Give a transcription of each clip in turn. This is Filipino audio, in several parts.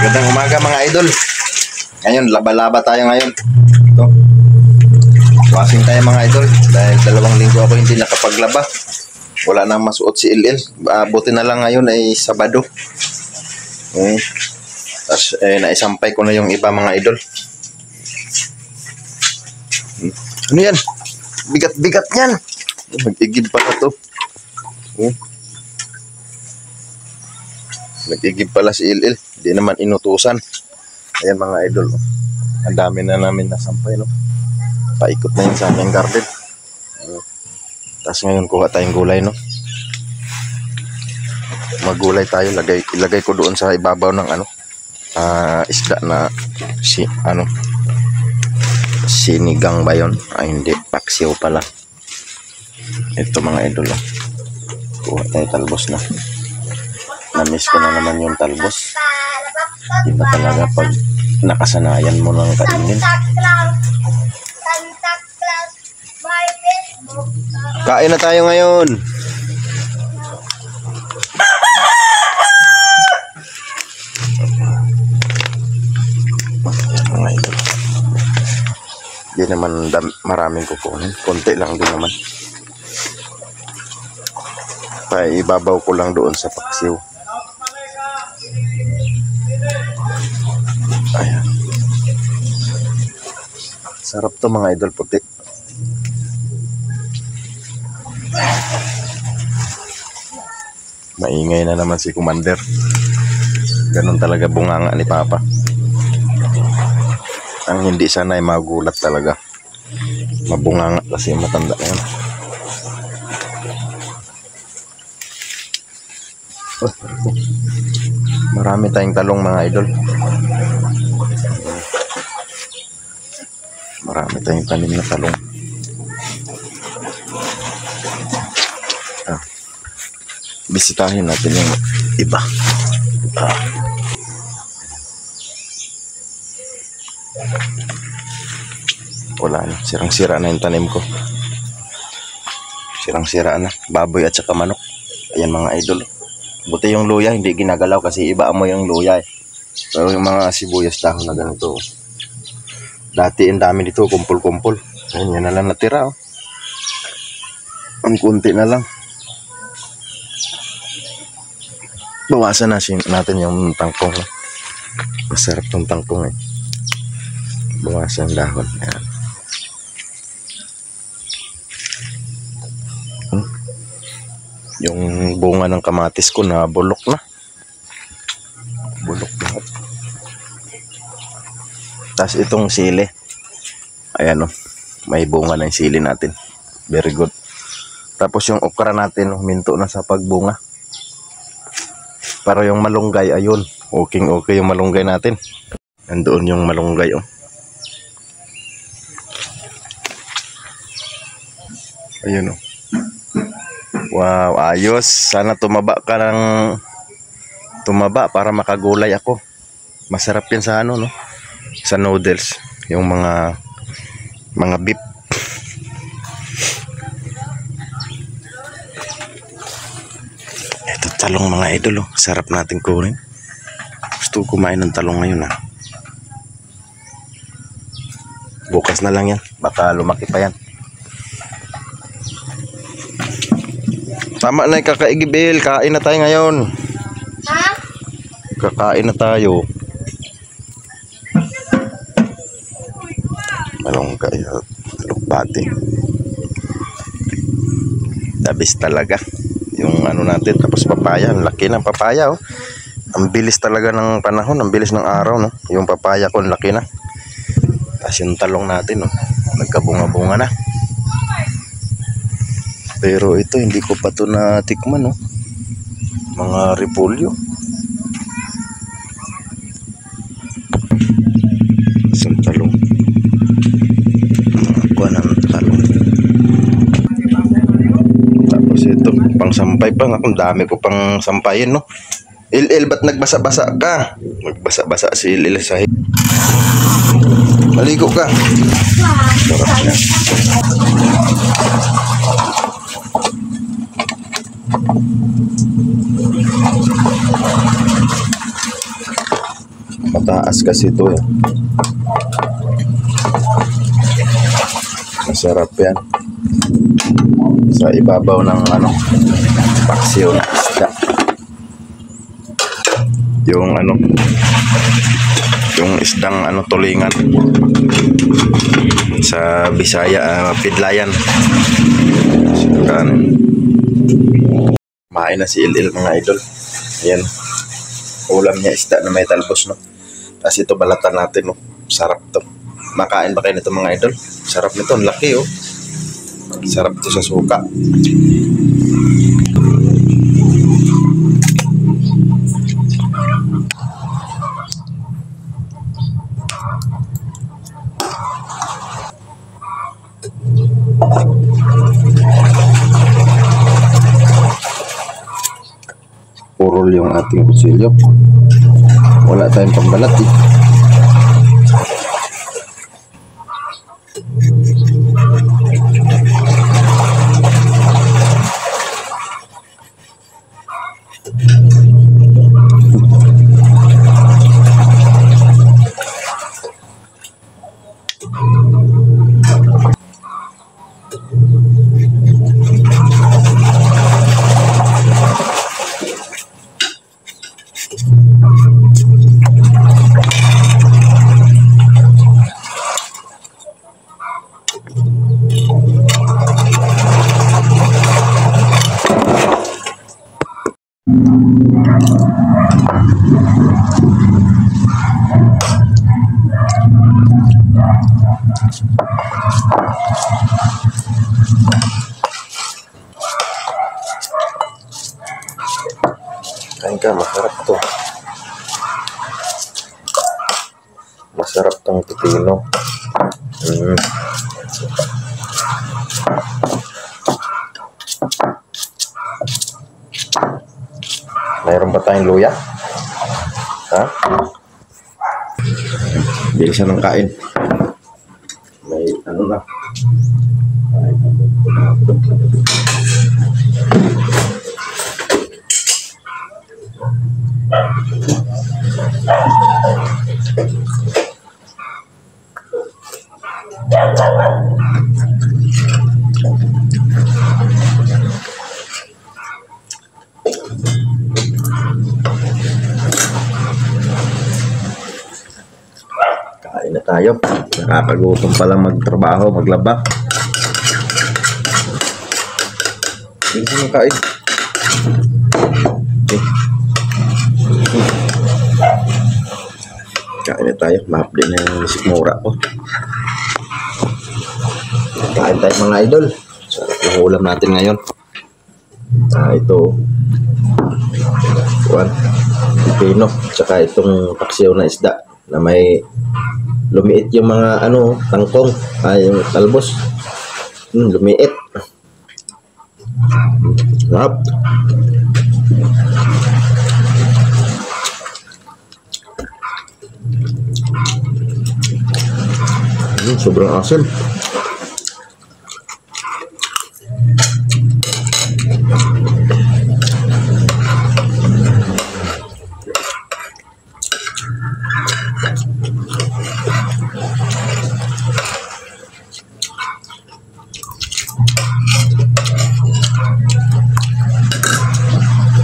Magandang umaga mga idol. Ngayon, laba-laba tayo ngayon. Ito. Washing tayo mga idol. Dahil 2 linggo ako hindi nakapaglaba. Wala nang masuot si LL. Buti na lang ngayon ay Sabado. Tapos naisampay ko na yung iba mga idol. Ano yan? Bigat-bigat yan. Mag-igib pala to. Nag-igib pala si LL. Hindi naman inutusan. Ayan mga idol. Ang dami na namin nasampay. No? Paikot na yun sa aming garden. Tapos ngayon kuha tayong gulay. No? Maggulay tayo. Ilagay ko doon sa ibabaw ng isda na sinigang ba yun? Ay hindi. Paksiw pala. Ito mga idol. Kuha tayo talbos na. Namiss ko na naman yung talbos. Iba talaga pag nakasanayan mo ng kainin. Kain na tayo ngayon. Mga idol. Hindi naman maraming kukunin. Konti lang din naman. Ibabaw ko lang doon sa paksiw. Ayan. Sarap to mga idol, puti. Maingay na naman si Commander. Ganun talaga bunganga ni Papa. Ang hindi sana ay magulat talaga. Mabunganga kasi matanda na yun. Marami tayong talong mga idol. Marami tayong tanim na talong. Bisitahin natin yung iba. Wala na. Sirang-sira na yung tanim ko. Sirang-sira na. Baboy at saka manok. Ayan mga idol. Buti yung luya hindi ginagalaw kasi iba amoy yung luya eh. Pero yung mga sibuyas dahon na ganito. Dati ang dami dito, kumpul-kumpul. Ayun, yan na lang natira. Oh. Ang kunti na lang. Bawasan natin yung tangkong. Masarap tong tangkong eh. Bawasan dahon. Ayan. Yung bunga ng kamatis ko na bulok na. Bulok na. Tapos itong sili. Ayan o. May bunga na yung sili natin. Very good. Tapos yung okra natin, minto na sa pagbunga. Pero yung malunggay, ayun. Okay yung malunggay natin. Nandoon yung malunggay o. Ayun o. Wow, ayos. Sana tumaba para makagulay ako. Masarap yan sa no? Sa noodles, yung mga beef. Ito talong mga idol, sarap natin kunin. Gusto ko kumain ng talong ngayon Bukas na lang yan, baka lumaki pa yan. Tama na yung kakaigib, kain na tayo ngayon. Ha? Kakain na tayo. Malunggay at lupati. Dabis talaga. Yung natin, tapos papaya. Ang laki ng papaya oh. Ang bilis talaga ng panahon, ang bilis ng araw no. Yung papaya ko, ang laki na. Tapos yung talong natin nagkabunga-bunga na. Pero ito hindi ko pa ito natikman mga repolyo. Isang talong. Kuha ng talong. Tapos ito pang sampay pa. Ang dami ko pang sampayin no. LL, ba't nagbasa-basa ka? Magbasa-basa si LL sa maligo ka. Sarap niya. Mataas kasi ito eh. Masarap yan. Sa ibabaw ng ano, paksiw na isda. Yung ano, yung isdang ano, tulingan. Sa Bisaya, pidlayan. Kumain na si Il mga idol. Ayan. Ulam niya isda na may talbos, no. Tapos ito balatan natin, no. Sarap to. Makain ba kayo nito mga idol? Sarap nito, ang laki oh. Sarap to sa suka. Purol yung ating kutsilyo. Wala tayong pambalat eh. Kain ka, masarap to. Masarap tong pipino. Mayroon ba tayong luya? Ha? Bilisan ng kain. May ano na. Kain na tayo. Nakakagutom palang magtrabaho, maglaba. Bilisan ng kain. Okay. Kain na tayo. Ma-update na yung sikmura ko. Kain tayo mga idol. Sarap yung ulam natin ngayon. Ito pipino, tsaka itong paksiw na isda na may lumiit yung mga ano, tangkong, yung talbos. Lumiit. Sarap. Sobrang asim.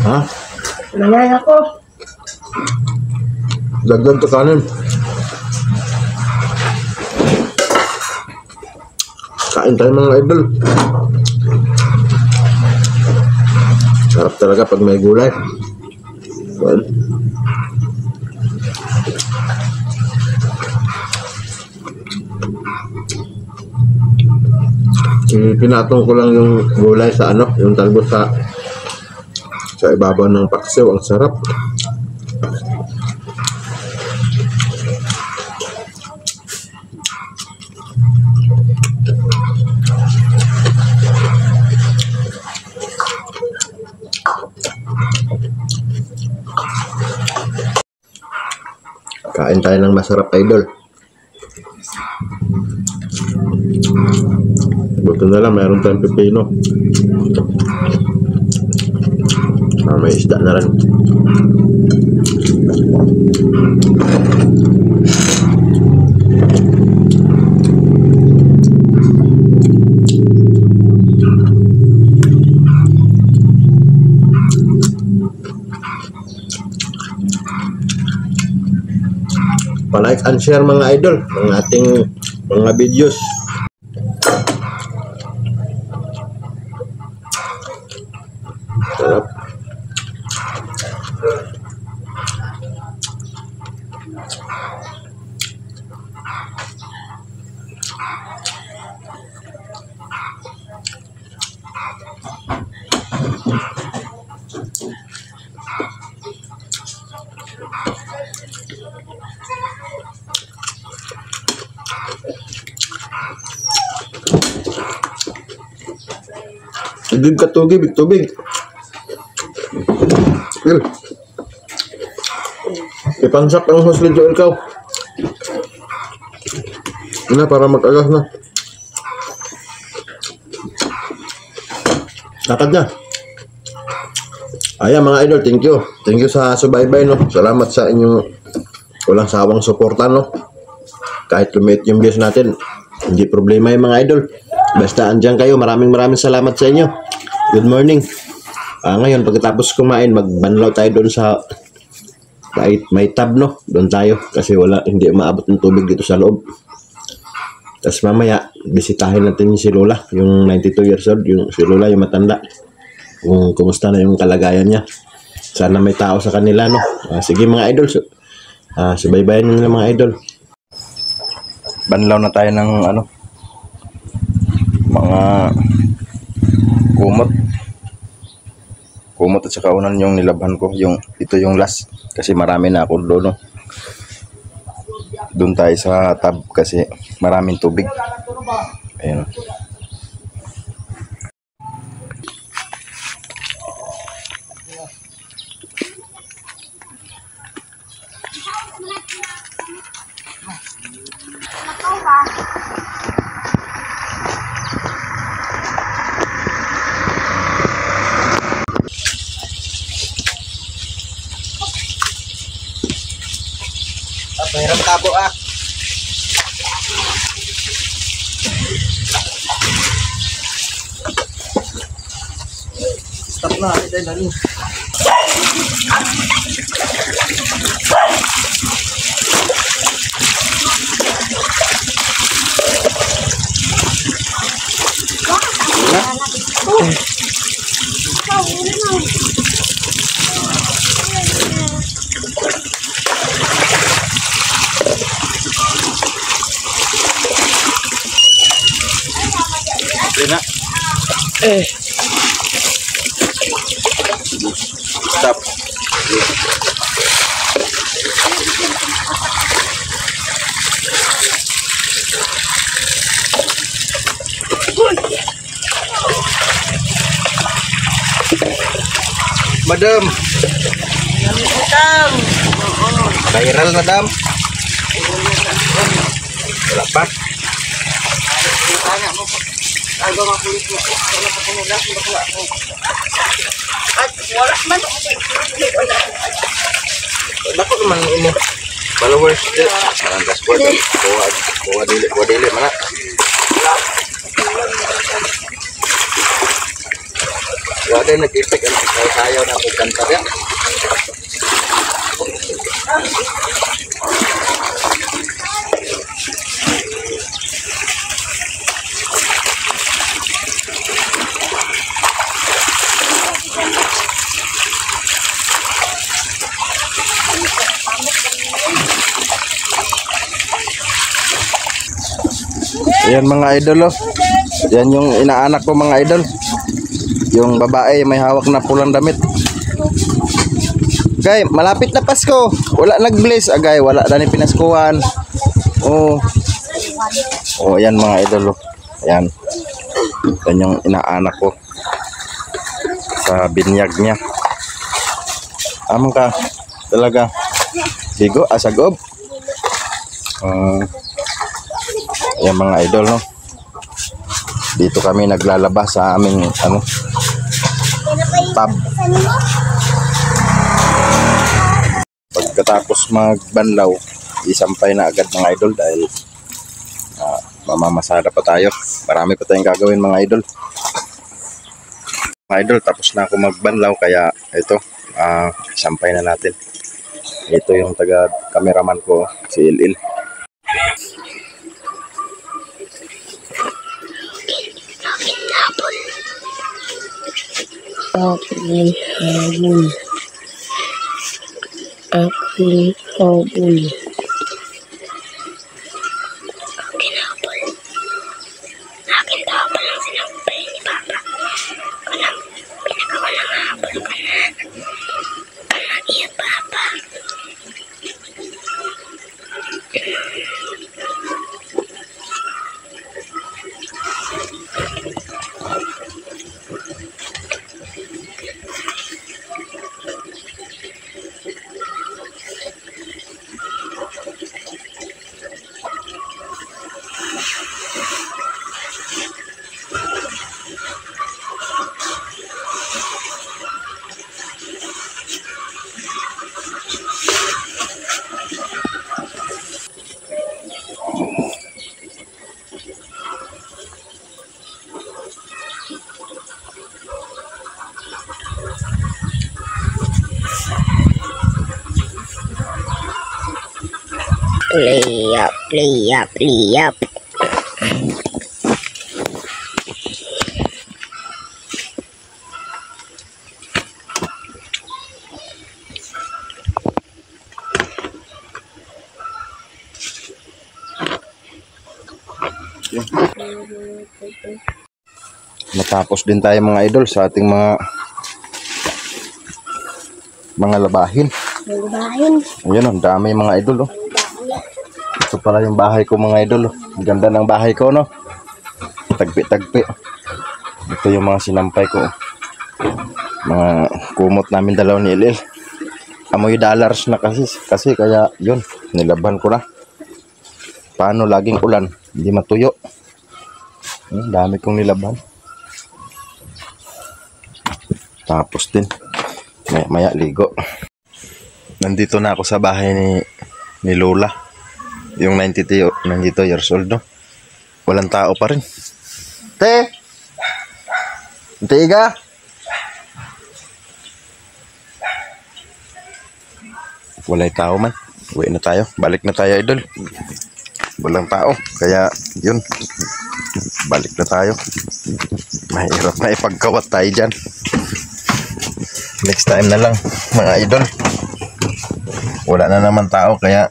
Ha? Nanay ako. Dagdag ka kanin. Kain tayo mga idol. Sarap talaga pag may gulay. Well, pinatong ko lang yung gulay sa ano, yung talbos sa ibabaw ng paksiw. Ang sarap. Kain tayo ng masarap idol. Buto na lang, mayroon tayong pipino. May isda na rin. Pa-like and share mga idol ng ating mga videos. Sarap. Tubig ka tubig, tubig. Ipansak ang hosted jo ikaw. Na para mag-agas na. Lakad na. Ayan mga idol, thank you. Thank you sa subaybay no. Salamat sa inyong walang sawang suporta no. Kahit lumit yung views natin, hindi problema yung mga idol. Basta andyan kayo, maraming salamat sa inyo. Good morning. Ngayon, pagkatapos kumain, magbanlaw tayo doon sa may tab, no? Doon tayo. Kasi hindi umaabot ng tubig dito sa loob. Tapos mamaya, bisitahin natin yung si Lola. Yung 92 years old. Yung si Lola, yung matanda. Kung kumusta na yung kalagayan niya. Sana may tao sa kanila, no? Sige mga idol. Subaybayan nyo na mga idol. Banlaw na tayo ng mga kumot at saka unan yung nilabhan ko, ito yung last kasi marami na ako doon no? Doon tayo sa tab kasi maraming tubig. Ayun. Mayroon tabo Stop na, dali. Na. Stop. Madam. Viral na dam. Wala pa. Algo makulit mo. Wala pa kung wala. At wala man. Dako naman imo. Followers dito. Ang dashboard. Buwa dili mana. Wala nag-effect ang sayaw na pagkanta ya. Ayan mga idol oh. Yan yung inaanak ko mga idol. Yung babae may hawak na pulang damit. Gay, malapit na Pasko. Wala nag-bless agay, wala na ni pinaskuhan. Oh. Oh, ayan mga idol oh. Ayan. Yan yung inaanak ko. Sa binyag niya. Amang ka. Talaga. Bigo, asagob. Ayan mga idol no. Dito kami naglalaba sa aming tab. Pagka pagkatapos magbanlaw, isampay na agad mga idol dahil mamamasada pa tayo. Marami pa tayong gagawin mga idol. Mga idol, tapos na ako magbanlaw kaya ito, isampay na natin. Ito yung taga-cameraman ko, si Ilil. Aking habol. Aking habol. Aking habol. Aking habol ang sinampay ni Papa. Alam, pinagawa ng habol ka na. Anak iya, Papa. Play up, play up, play up. Natapos din tayo mga idol sa ating mga labahin. Labahin. Ayun, ang dami mga idol. Oh. Ito pala yung bahay ko mga idol. Oh. Ang ganda ng bahay ko, no? Tagpi-tagpi. Ito yung mga sinampay ko. Oh. Mga kumot namin dalaw ni Ilil. Amoy dollars na kasi kaya yun, nilaban ko na. Paano laging ulan? Hindi matuyo. Dami kong nilaban. Tapos din, maya ligo. Nandito na ako sa bahay ni Lola. Yung 92 years old, no? Walang tao pa rin. Te! Tiga! Walay tao man. Uwi na tayo. Balik na tayo, idol. Walang tao. Kaya, yun. Balik na tayo. Mahirap na ipagkawat tayo dyan. Next time na lang, mga idol. Wala na naman tao, kaya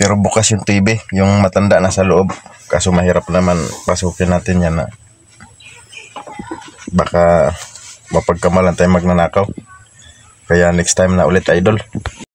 pero bukas yung TV, yung matanda na sa loob. Kaso mahirap naman pasukin natin yan na baka mapagkamalan tayo magnanakaw. Kaya next time na ulit, idol.